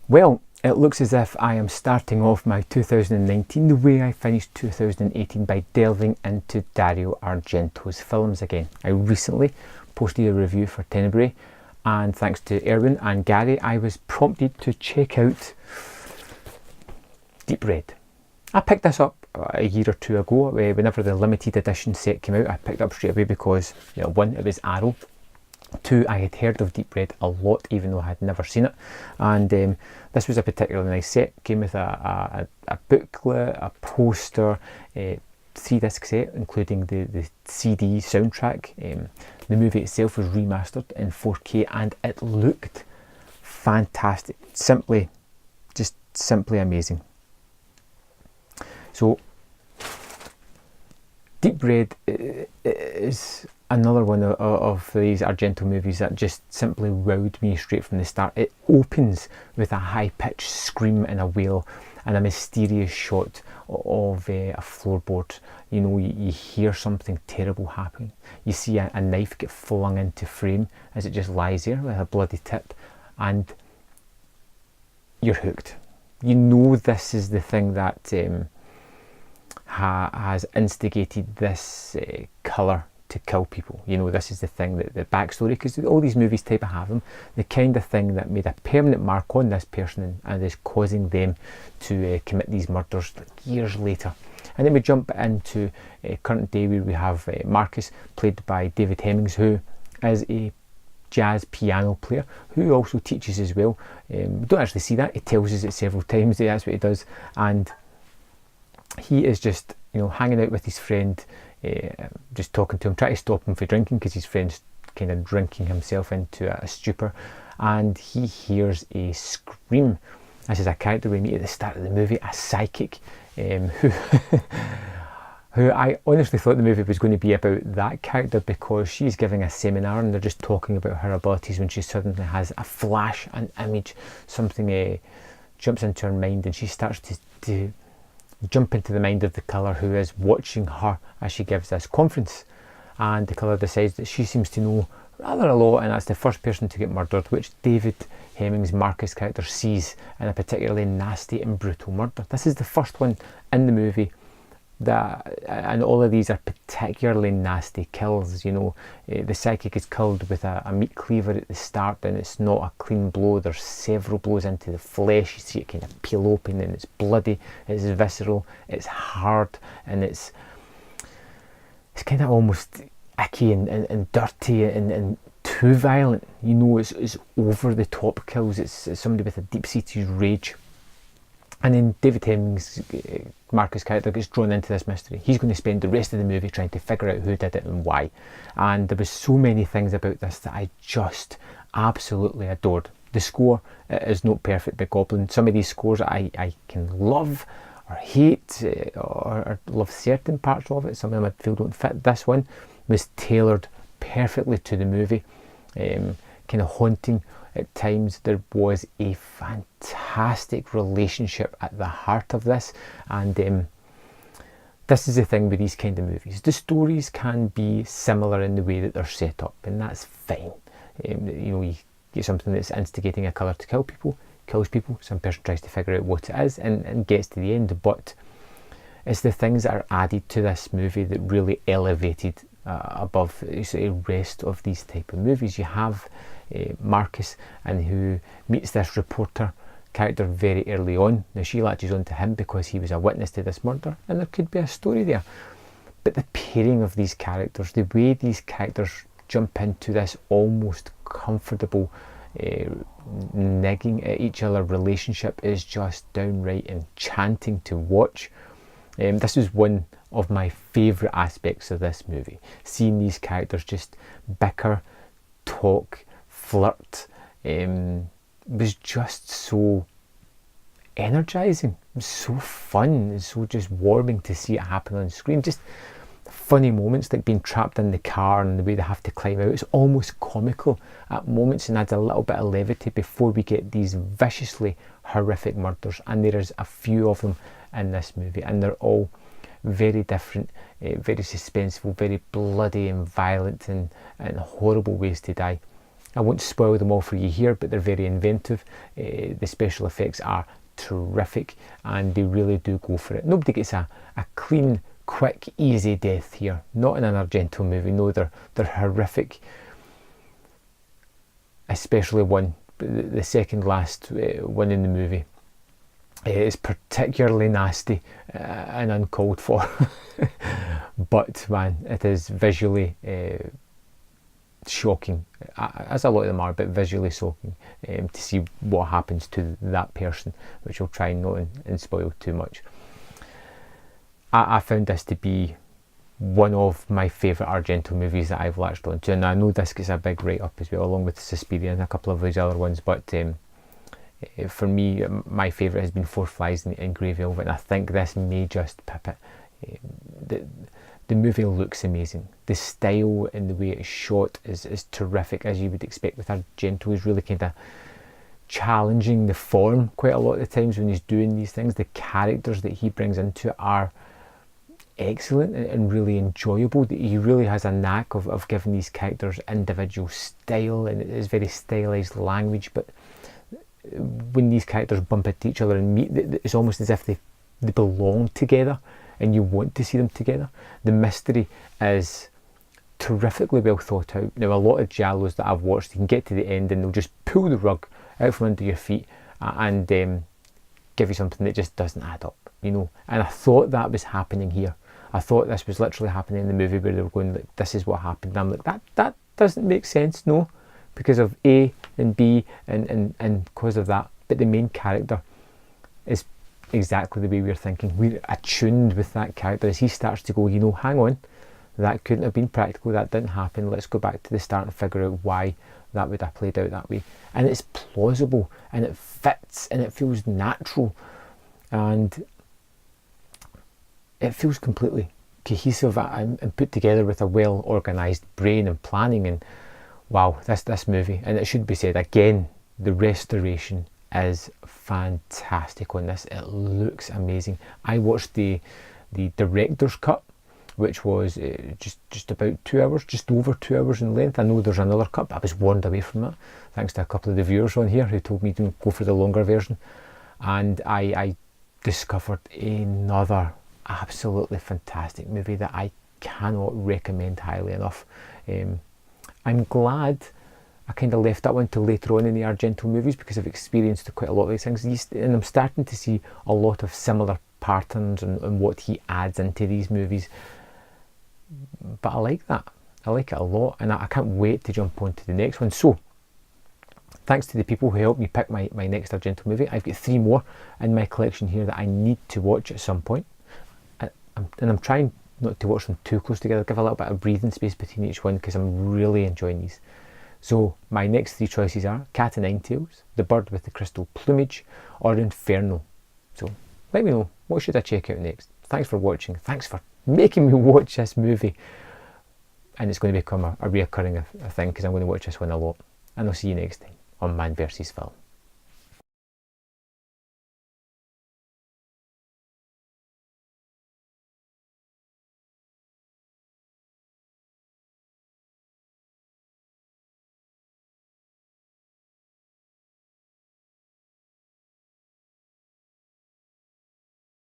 Well, it looks as if I am starting off my 2019 the way I finished 2018 by delving into Dario Argento's films again. I recently posted a review for Tenebrae, and thanks to Erwin and Gary, I was prompted to check out Deep Red. I picked this up a year or two ago, whenever the limited edition set came out. I picked it up straight away because, one, it was Arrow. Two, I had heard of Deep Red a lot, even though I had never seen it, and this was a particularly nice set. Came with a booklet, a poster, 3-disc set, including the CD soundtrack. The movie itself was remastered in 4K, and it looked fantastic. Simply amazing. So, Deep Red is another one of these Argento movies that just simply wowed me straight from the start. It opens with a high-pitched scream and a wail and a mysterious shot of a floorboard. You hear something terrible happening. You see a knife get flung into frame as it just lies there with a bloody tip, and you're hooked. You know this is the thing that has instigated this colour to kill people. This is the thing, that the backstory, because all these movies type of have them, the kind of thing that made a permanent mark on this person and is causing them to commit these murders years later. And then we jump into current day, where we have Marcus, played by David Hemmings, who is a jazz piano player who also teaches as well. We don't actually see that, he tells us it several times, that's what he does, and he is just hanging out with his friend, just talking to him, trying to stop him from drinking because his friend's kind of drinking himself into a stupor, and he hears a scream. This is a character we meet at the start of the movie, a psychic, who I honestly thought the movie was going to be about that character, because she's giving a seminar and they're just talking about her abilities, when she suddenly has a flash, an image, something jumps into her mind, and she starts to jump into the mind of the killer, who is watching her as she gives this conference. And the killer decides that she seems to know rather a lot, and that's the first person to get murdered, which David Hemmings' Marcus character sees in a particularly nasty and brutal murder. This is the first one in the movie, and all of these are particularly nasty kills. The psychic is killed with a meat cleaver at the start, and it's not a clean blow. There's several blows into the flesh. You see it kind of peel open, and it's bloody, it's visceral, it's hard, and it's kind of almost icky and dirty and too violent. It's over the top kills. It's somebody with a deep-seated rage. And then David Hemmings' Marcus character gets drawn into this mystery. He's going to spend the rest of the movie trying to figure out who did it and why. And there was so many things about this that I just absolutely adored. The score is not perfect by Goblin. Some of these scores I can love or hate, or love certain parts of it. Some of them I feel don't fit. This one was tailored perfectly to the movie, kind of haunting at times. There was a fantastic relationship at the heart of this, and this is the thing with these kind of movies. The stories can be similar in the way that they're set up, and that's fine. You get something that's instigating a killer to kill people, kills people, some person tries to figure out what it is and gets to the end, but it's the things that are added to this movie that really elevated above the rest of these type of movies. You have Marcus, and who meets this reporter character very early on. Now she latches on to him because he was a witness to this murder, and there could be a story there. But the pairing of these characters, the way these characters jump into this almost comfortable negging at each other relationship, is just downright enchanting to watch. This is one of my favourite aspects of this movie, seeing these characters just bicker, talk, flirt, was just so energising. It was so fun, it's so just warming to see it happen on screen. Just funny moments, like being trapped in the car and the way they have to climb out. It's almost comical at moments, and adds a little bit of levity before we get these viciously horrific murders. And there is a few of them in this movie, and they're all very different, very suspenseful, very bloody and violent, and horrible ways to die. I won't spoil them all for you here, but they're very inventive. The special effects are terrific, and they really do go for it. Nobody gets a clean, quick, easy death here. Not in an Argento movie. No, they're horrific. Especially the second last one in the movie. It's particularly nasty and uncalled for. But man, it is visually shocking, as a lot of them are, but visually shocking to see what happens to that person, which I'll try not and spoil too much. I found this to be one of my favourite Argento movies that I've latched onto, and I know this gets a big write-up as well, along with Suspiria and a couple of these other ones, but for me, my favourite has been Four Flies in Grey Velvet, and I think this may just pip it. The movie looks amazing. The style and the way it's shot is terrific, as you would expect with Argento. He's really kind of challenging the form quite a lot of the times when he's doing these things. The characters that he brings into it are excellent and really enjoyable. He really has a knack of giving these characters individual style, and it is very stylized language, but when these characters bump into each other and meet, it's almost as if they belong together and you want to see them together. The mystery is terrifically well thought out. Now, a lot of giallos that I've watched, you can get to the end and they'll just pull the rug out from under your feet and give you something that just doesn't add up, you know. And I thought that was happening here. I thought this was literally happening in the movie, where they were going, like, this is what happened. And I'm like, that doesn't make sense, no, because of A and B and because of that. But the main character is exactly the way we're thinking. We're attuned with that character as he starts to go, you know, hang on, that couldn't have been practical, that didn't happen, let's go back to the start and figure out why that would have played out that way. And it's plausible and it fits and it feels natural and it feels completely cohesive and put together with a well organised brain and planning. And wow, this movie, and it should be said again, the restoration is fantastic on this. It looks amazing. I watched the director's cut, which was just about 2 hours, just over 2 hours in length. I know there's another cut, but I was warned away from it thanks to a couple of the viewers on here who told me to go for the longer version, and I discovered another absolutely fantastic movie that I cannot recommend highly enough. I'm glad I kind of left that one till later on in the Argento movies, because I've experienced quite a lot of these things, and I'm starting to see a lot of similar patterns and what he adds into these movies. But I like that. I like it a lot, and I can't wait to jump on to the next one. So, thanks to the people who helped me pick my next Argento movie. I've got 3 more in my collection here that I need to watch at some point. And I'm trying not to watch them too close together, give a little bit of breathing space between each one, because I'm really enjoying these. So my next 3 choices are Cat o' Nine Tails, The Bird with the Crystal Plumage, or Inferno. So let me know, what should I check out next? Thanks for watching. Thanks for making me watch this movie. And it's going to become a reoccurring thing, because I'm going to watch this one a lot. And I'll see you next time on Man vs. Film.